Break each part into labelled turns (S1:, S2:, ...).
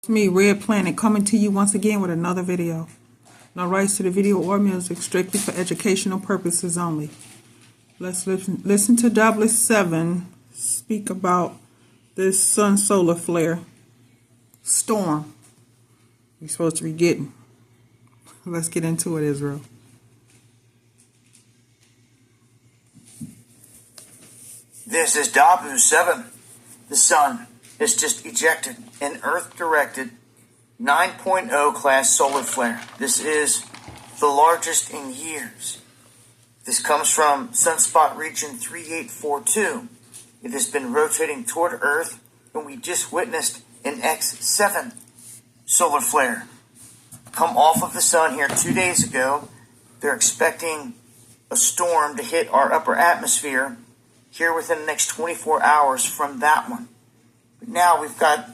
S1: It's me, Red Planet, coming to you once again with another video. No rights to the video or music, strictly for educational purposes only. Let's listen to Doublet 7 speak about this sun solar flare storm we're supposed to be getting. Let's get into it, Israel.
S2: This is Dabu 7. The sun has just ejected an Earth-directed 9.0 class solar flare. This is the largest in years. This comes from sunspot region 3842. It has been rotating toward Earth, and we just witnessed an X7 solar flare come off of the sun here 2 days ago. They're expecting a storm to hit our upper atmosphere here within the next 24 hours from that one. But now we've got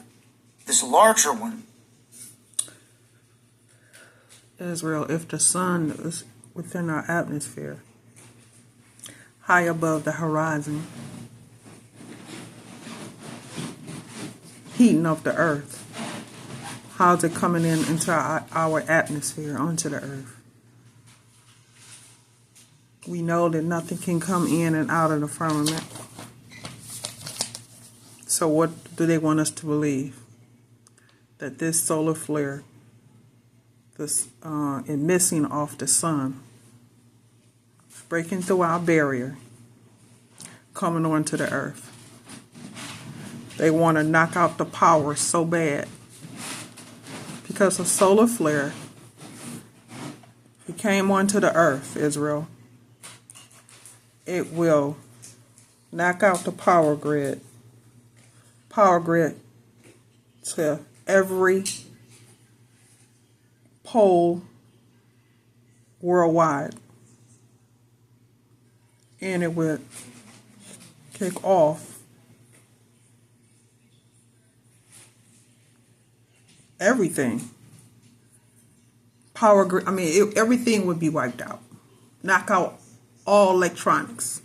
S2: this larger one.
S1: Israel, if the sun is within our atmosphere, high above the horizon, heating up the earth, how's it coming into our atmosphere, onto the earth? We know that nothing can come in and out of the firmament. So what do they want us to believe? That this solar flare, this emitting off the sun, breaking through our barrier, coming onto the earth. They want to knock out the power so bad. Because a solar flare, it came onto the earth, Israel. It will knock out the power grid to every pole worldwide. And it would kick off everything. Power grid, everything would be wiped out. Knock out all electronics.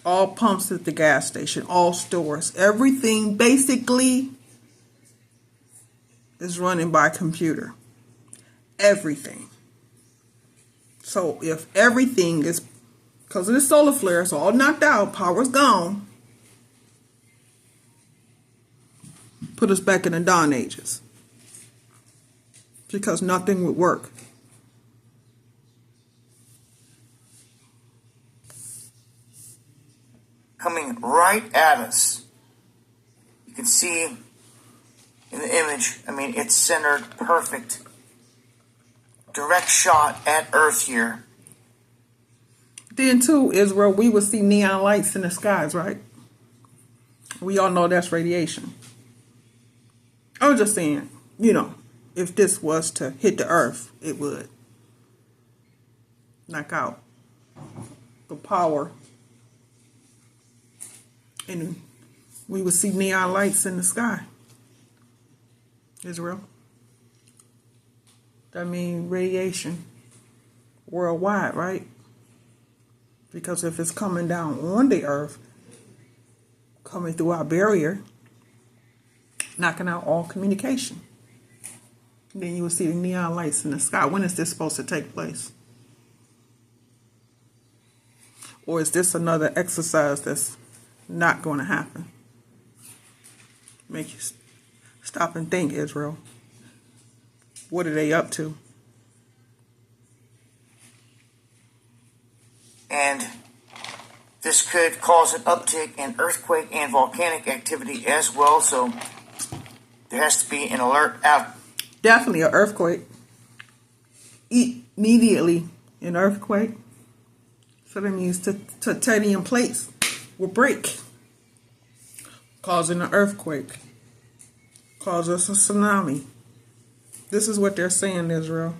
S1: All pumps at the gas station, all stores, everything basically is running by computer. Everything. So if everything is, because of the solar flare, it's all knocked out, power's gone, put us back in the dawn ages. Because nothing would work.
S2: Coming right at us. You can see in the image, it's centered perfect. Direct shot at Earth here.
S1: Then too, Israel, we would see neon lights in the skies, right? We all know that's radiation. I was just saying, if this was to hit the Earth, it would knock out the power. And we would see neon lights in the sky. Israel. That means radiation worldwide, right? Because if it's coming down on the earth, coming through our barrier, knocking out all communication, then you will see the neon lights in the sky. When is this supposed to take place? Or is this another exercise that's not going to happen? Make you stop and think, Israel. What are they up to?
S2: And this could cause an uptick in earthquake and volcanic activity as well, so there has to be an alert out.
S1: Definitely an earthquake. Immediately an earthquake. So that means titanium plates will break, causing an earthquake, cause us a tsunami. This is what they're saying, Israel.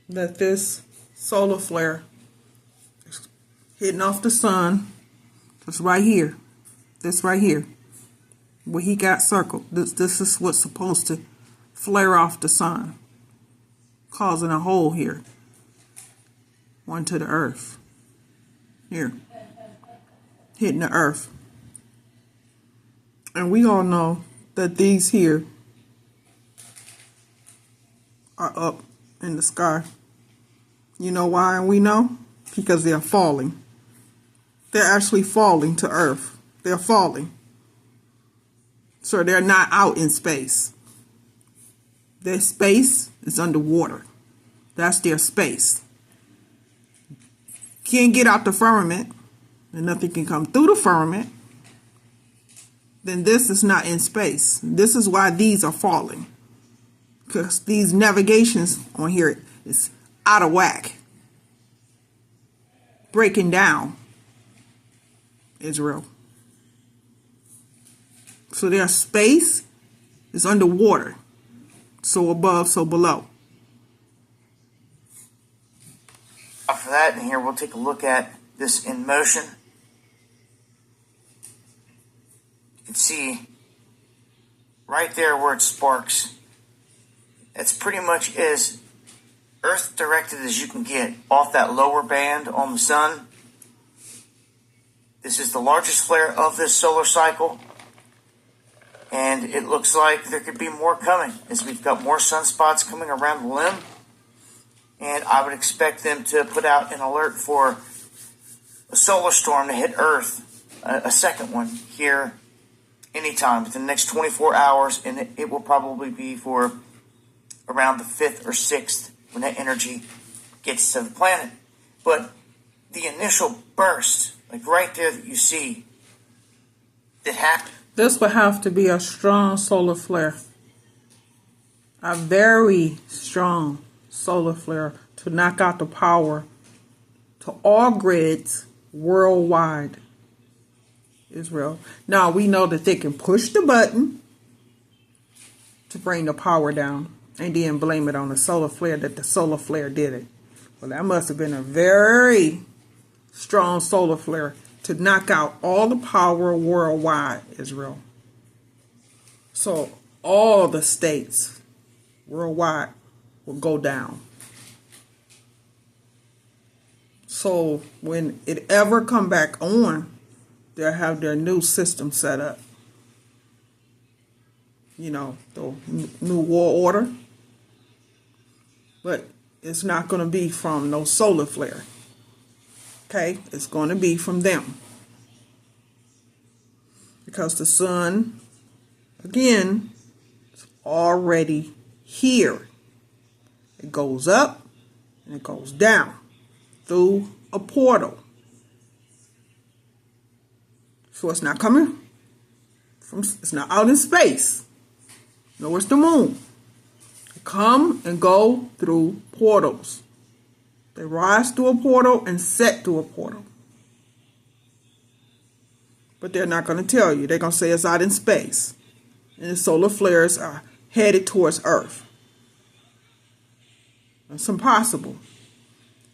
S1: That this solar flare is hitting off the sun. This right here. This right here. Where he got circled. This is what's supposed to flare off the sun. Causing a hole here. One to the earth. Here. Hitting the earth. And we all know that these here are up in the sky. You know why we know? Because they're falling. They're actually falling to Earth. They're falling. So they're not out in space. Their space is underwater. That's their space. Can't get out the firmament, and nothing can come through the firmament. Then this is not in space. This is why these are falling. Because these navigations on here is out of whack. Breaking down Israel. So their space is underwater. So above, so below.
S2: After that, and here we'll take a look at this in motion. You can see right there where it sparks. It's pretty much as Earth directed as you can get off that lower band on the sun. This is the largest flare of this solar cycle. And it looks like there could be more coming as we've got more sunspots coming around the limb. And I would expect them to put out an alert for a solar storm to hit Earth, a second one here anytime within the next 24 hours. And it will probably be for around the 5th or 6th when that energy gets to the planet. But the initial burst, like right there that you see, that happened.
S1: This would have to be a strong solar flare. A very strong solar flare to knock out the power to all grids worldwide. Israel. Now we know that they can push the button to bring the power down and then blame it on the solar flare, that the solar flare did it. Well, that must have been a very strong solar flare to knock out all the power worldwide, Israel. So all the states worldwide will go down. So when it ever come back on, they'll have their new system set up. You know, the new world order. But it's not going to be from no solar flare. Okay? It's going to be from them. Because the sun, again, is already here. It goes up and it goes down through a portal. So it's not coming from, it's not out in space. No, it's the moon. They come and go through portals. They rise through a portal and set through a portal. But they're not going to tell you. They're going to say it's out in space. And the solar flares are headed towards Earth. It's impossible.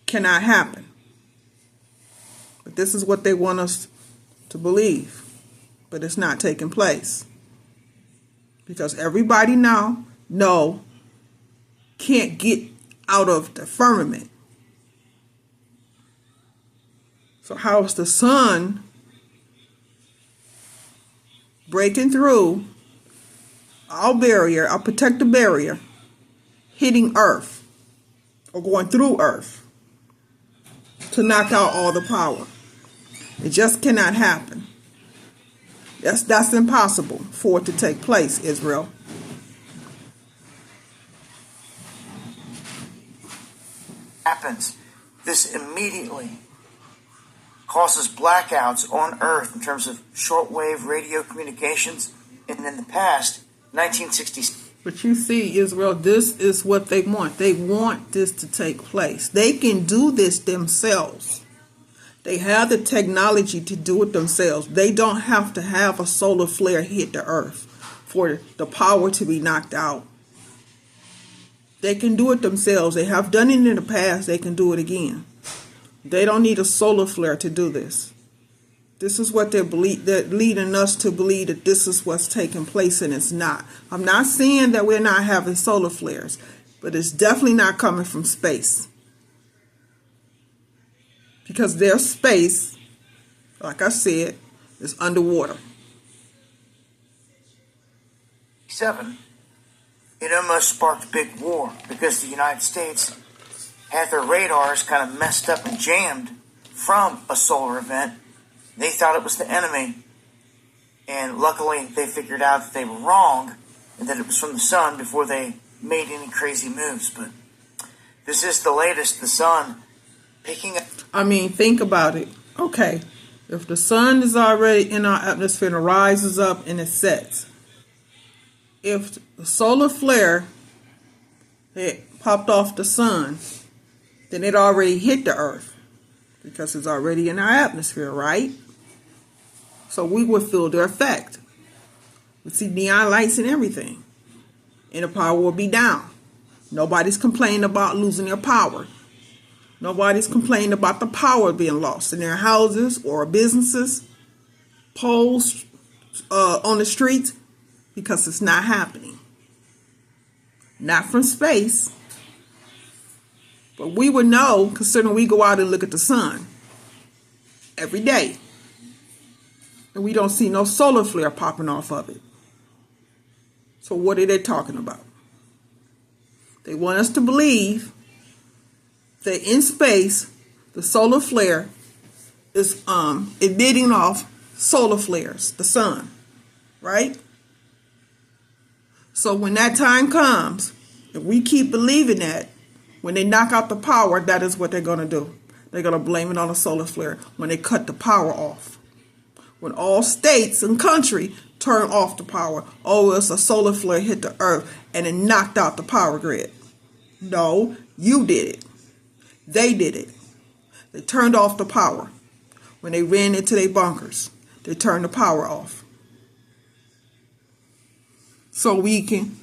S1: Cannot happen. But this is what they want us to believe. But it's not taking place. Because everybody now can't get out of the firmament. So how is the sun breaking through our barrier, our protective barrier, hitting Earth or going through Earth to knock out all the power? It just cannot happen. That's impossible for it to take place, Israel.
S2: Happens. This immediately causes blackouts on Earth in terms of shortwave radio communications. And in the past, 1960s.
S1: But you see, Israel, this is what they want. They want this to take place. They can do this themselves. They have the technology to do it themselves. They don't have to have a solar flare hit the Earth for the power to be knocked out. They can do it themselves. They have done it in the past. They can do it again. They don't need a solar flare to do this. This is what they're leading us to believe, that this is what's taking place, and it's not. I'm not saying that we're not having solar flares, but it's definitely not coming from space. Because their space, like I said, is underwater.
S2: 1967, it almost sparked a big war because the United States had their radars kind of messed up and jammed from a solar event. They thought it was the enemy, and luckily they figured out that they were wrong and that it was from the sun before they made any crazy moves. But this is the latest, the sun picking up.
S1: I mean, think about it. Okay, if the sun is already in our atmosphere and it rises up and it sets, if the solar flare had popped off the sun, then it already hit the earth because it's already in our atmosphere, right? So we would feel the effect. We see neon lights and everything, and the power will be down. Nobody's complaining about losing their power. Nobody's complaining about the power being lost in their houses or businesses, poles on the streets, because it's not happening. Not from space. But we would know, considering we go out and look at the sun every day, and we don't see no solar flare popping off of it. So what are they talking about? They want us to believe that in space, the solar flare is emitting off solar flares, the sun, right? So when that time comes, if we keep believing that, when they knock out the power, that is what they're going to do. They're going to blame it on a solar flare when they cut the power off. When all states and country turn off the power, oh, it's a solar flare hit the earth and it knocked out the power grid. No, you did it. They did it. They turned off the power. When they ran into their bunkers, they turned the power off. So we can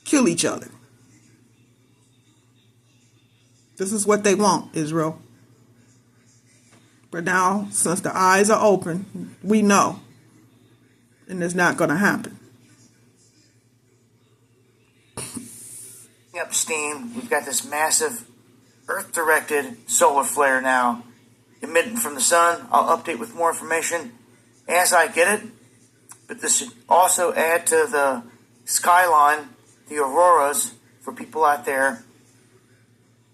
S1: kill each other. This is what they want, Israel. But now, since the eyes are open, we know. And it's not going to happen.
S2: Up steam, we've got this massive Earth-directed solar flare now emitting from the sun. I'll update with more information as I get it. But this should also add to the skyline, the auroras, for people out there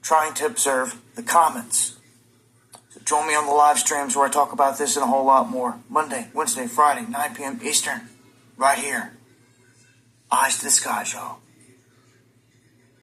S2: trying to observe the comets. So join me on the live streams where I talk about this and a whole lot more. Monday, Wednesday, Friday, 9 p.m. Eastern, right here. Eyes to the skies, y'all.